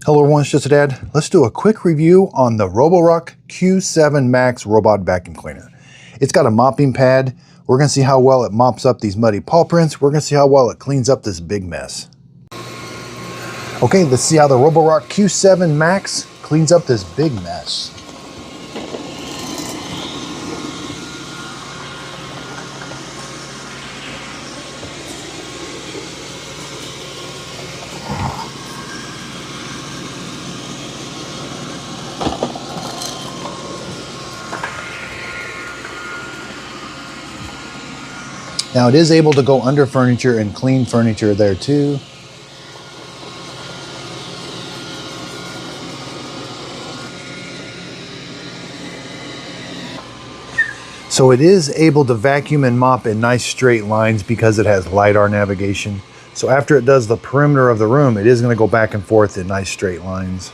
Hello everyone, it's just a dad. Let's do a quick review on the Roborock Q7 Max robot vacuum cleaner. It's got a mopping pad. We're going to see how well it mops up these muddy paw prints. We're going to see how well it cleans up this big mess. Okay, let's see how the Roborock Q7 Max cleans up this big mess. Now it is able to go under furniture and clean furniture there too. So it is able to vacuum and mop in nice straight lines because it has LiDAR navigation. So after it does the perimeter of the room, it is going to go back and forth in nice straight lines.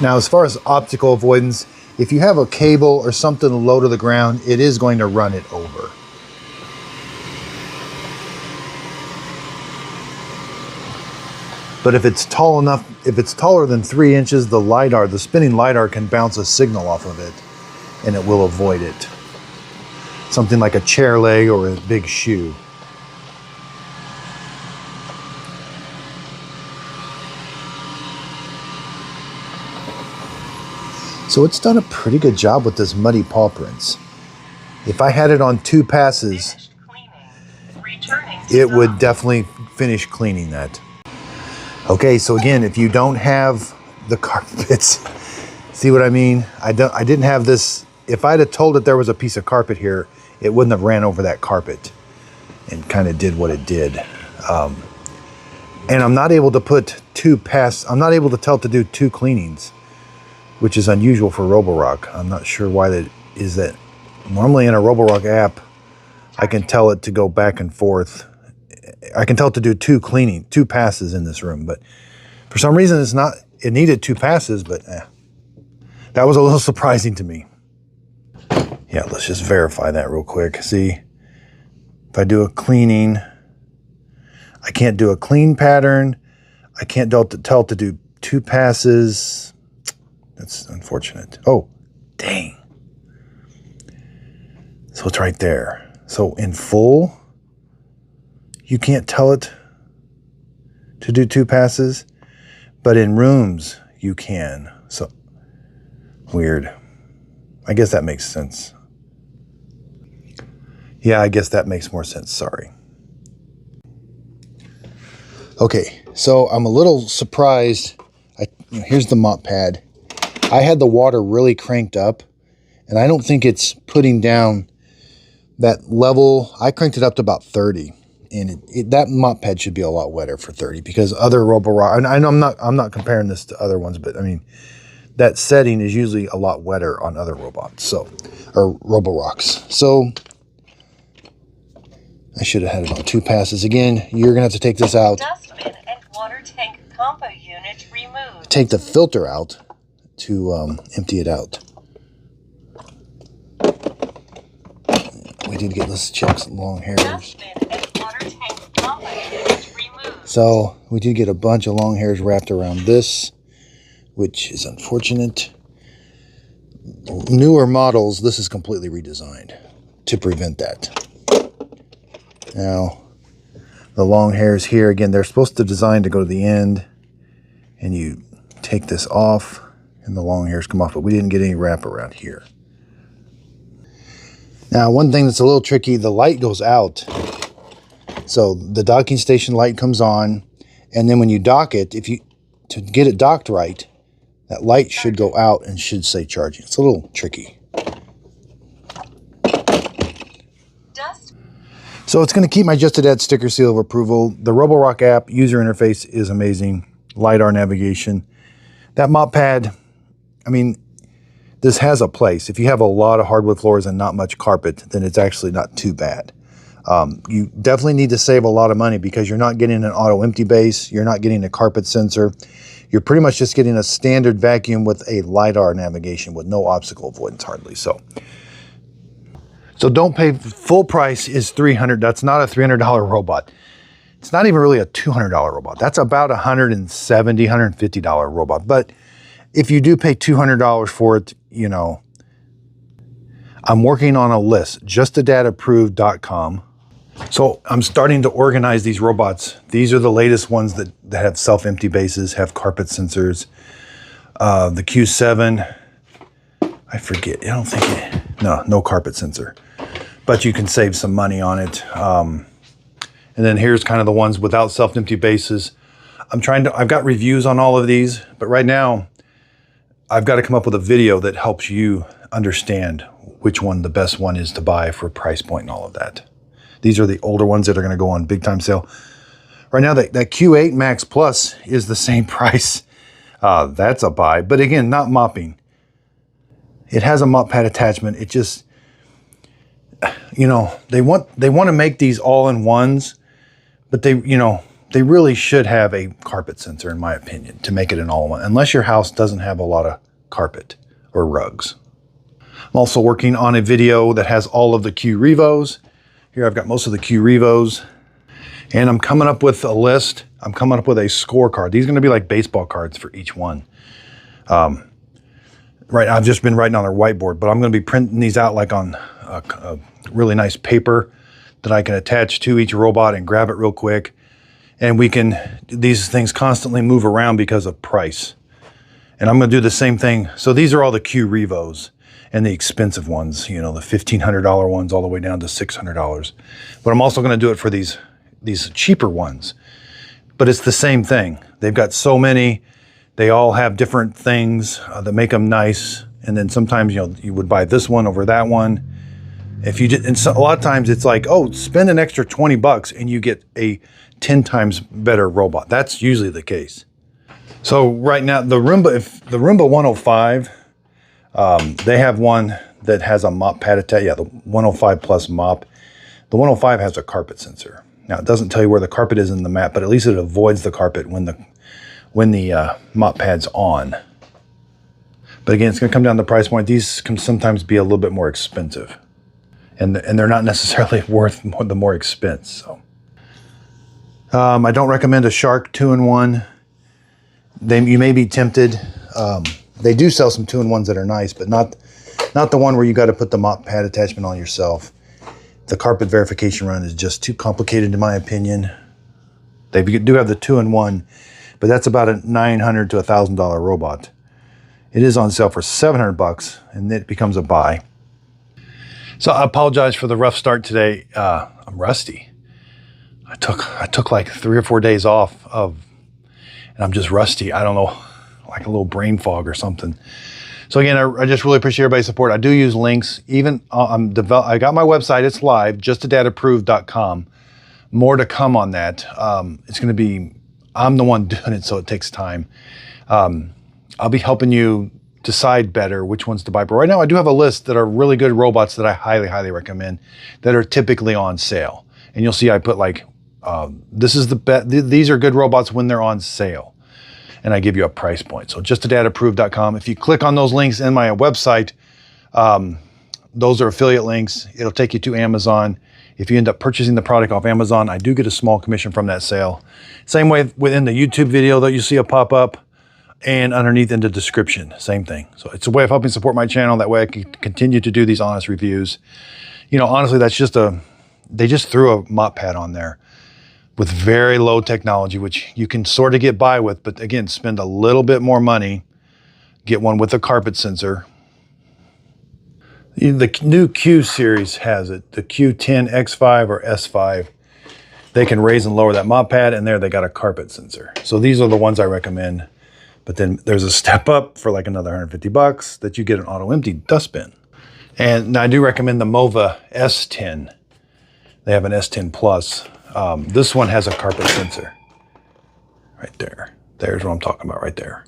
Now, as far as optical avoidance, if you have a cable or something low to the ground, it is going to run it over. But if it's tall enough, if it's taller than 3 inches, the LiDAR, the spinning LiDAR can bounce a signal off of it and it will avoid it. Something like a chair leg or a big shoe. So it's done a pretty good job with this muddy paw prints. If I had it on 2 passes, it would definitely finish cleaning that. Okay, so again, if you don't have the carpets, see what I mean? I didn't have this. If I'd have told it there was a piece of carpet here, it wouldn't have ran over that carpet and kind of did what it did. And I'm not able to put 2 passes. I'm not able to tell it to do 2 cleanings, which is unusual for Roborock. I'm not sure why that is. That normally in a Roborock app, I can tell it to go back and forth. I can tell it to do 2 passes in this room, but for some reason it's not. It needed 2 passes, but that was a little surprising to me. Yeah, let's just verify that real quick. See, if I do a cleaning, I can't do a clean pattern. I can't tell it to do 2 passes. That's unfortunate. Oh, dang. So it's right there. So in full, you can't tell it to do 2 passes, but in rooms, you can. So, weird. I guess that makes sense. Yeah, I guess that makes more sense. Sorry. Okay, so I'm a little surprised. Here's the mop pad. I had the water really cranked up, and I don't think it's putting down that level. I cranked it up to about 30, and that mop pad should be a lot wetter for 30 because other Roborock, and I'm not comparing this to other ones, but I mean that setting is usually a lot wetter on other robots, so or Roborocks. So I should have had it on 2 passes. Again, you're gonna have to take this out. Dustbin and water tank combo unit removed. Take the filter out to empty it out. We did get, let's check some long hairs. Dustbin and water tank combo unit removed. So we did get a bunch of long hairs wrapped around this, which is unfortunate. Newer models, this is completely redesigned to prevent that. Now, the long hairs here, again, they're supposed to design to go to the end, and you take this off, and the long hairs come off, but we didn't get any wrap around here. Now, one thing that's a little tricky, the light goes out. So the docking station light comes on, and then when you dock it, to get it docked right, that light should go out and should say charging. It's a little tricky. So it's going to keep my Just a Dad sticker seal of approval. The Roborock app user interface is amazing. LiDAR navigation. That mop pad, I mean, this has a place. If you have a lot of hardwood floors and not much carpet, then it's actually not too bad. You definitely need to save a lot of money because you're not getting an auto empty base. You're not getting a carpet sensor. You're pretty much just getting a standard vacuum with a LiDAR navigation with no obstacle avoidance hardly. So don't pay full price is $300. That's not a $300 robot. It's not even really a $200 robot. That's about a $170, $150 robot. But if you do pay $200 for it, you know, I'm working on a list, justadadapproved.com. So I'm starting to organize these robots. These are the latest ones that have self-empty bases, have carpet sensors. The Q7, I forget, I don't think no carpet sensor, but you can save some money on it. And then here's kind of the ones without self-empty bases. I've got reviews on all of these, but right now I've got to come up with a video that helps you understand which one the best one is to buy for price point and all of that. These are the older ones that are going to go on big time sale. Right now, that Q8 Max Plus is the same price. That's a buy, but again, not mopping. It has a mop pad attachment. It just, you know, they want to make these all-in-ones, but they really should have a carpet sensor, in my opinion, to make it an all-in-one, unless your house doesn't have a lot of carpet or rugs. I'm also working on a video that has all of the Q Revos. Here I've got most of the Q Revos, and I'm coming up with a list. I'm coming up with a scorecard. These are going to be like baseball cards for each one. Right, I've just been writing on a whiteboard, but I'm going to be printing these out like on a really nice paper that I can attach to each robot and grab it real quick. And these things constantly move around because of price. And I'm going to do the same thing. So these are all the Q Revos and the expensive ones, you know, the $1,500 ones all the way down to $600. But I'm also going to do it for these cheaper ones. But it's the same thing. They've got so many. They all have different things that make them nice. And then sometimes, you know, you would buy this one over that one. And so a lot of times it's like, oh, spend an extra 20 bucks and you get a 10 times better robot. That's usually the case. So right now, the Roomba 105, they have one that has a mop pad attached. Yeah, the 105 Plus mop. The 105 has a carpet sensor. Now, it doesn't tell you where the carpet is in the mat, but at least it avoids the carpet when the mop pad's on. But again, it's going to come down to the price point. These can sometimes be a little bit more expensive. And they're not necessarily worth the more expense. So I don't recommend a Shark 2-in-1. You may be tempted. They do sell some 2-in-1s that are nice, but not the one where you got to put the mop pad attachment on yourself. The carpet verification run is just too complicated in my opinion. They do have the 2-in-1, but that's about a $900 to $1,000 robot. It is on sale for $700 bucks, and it becomes a buy. So I apologize for the rough start today. I'm rusty. I took like 3 or 4 days off and I'm just rusty. I don't know, like a little brain fog or something. So again, I just really appreciate everybody's support. I do use links. Even I got my website. It's live, justadadapproved.com. More to come on that. It's going to be, I'm the one doing it, so it takes time. I'll be helping you decide better which ones to buy. But right now I do have a list that are really good robots that I highly, highly recommend that are typically on sale. And you'll see I put like, these are good robots when they're on sale. And I give you a price point. So justadadapproved.com. If you click on those links in my website, those are affiliate links. It'll take you to Amazon. If you end up purchasing the product off Amazon, I do get a small commission from that sale. Same way within the YouTube video that you see a pop up. And underneath in the description, same thing. So it's a way of helping support my channel. That way I can continue to do these honest reviews. You know, honestly, that's just they just threw a mop pad on there with very low technology, which you can sort of get by with, but again, spend a little bit more money, get one with a carpet sensor. The new Q series has it, the Q10 X5 or S5. They can raise and lower that mop pad, and there they got a carpet sensor. So these are the ones I recommend. But then there's a step up for like another 150 bucks that you get an auto empty dustbin. And I do recommend the Mova S10. They have an S10 Plus. This one has a carpet sensor right there. There's what I'm talking about right there.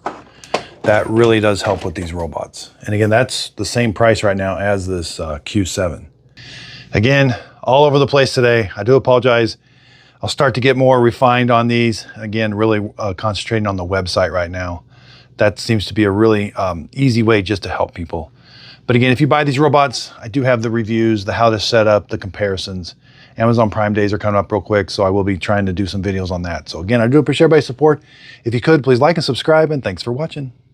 That really does help with these robots. And again, that's the same price right now as this Q7. Again, all over the place today. I do apologize. I'll start to get more refined on these. Again, really concentrating on the website right now. That seems to be a really easy way just to help people. But again, if you buy these robots, I do have the reviews, the how to set up, the comparisons. Amazon Prime days are coming up real quick, so I will be trying to do some videos on that. So again, I do appreciate everybody's support. If you could, please like and subscribe, and thanks for watching.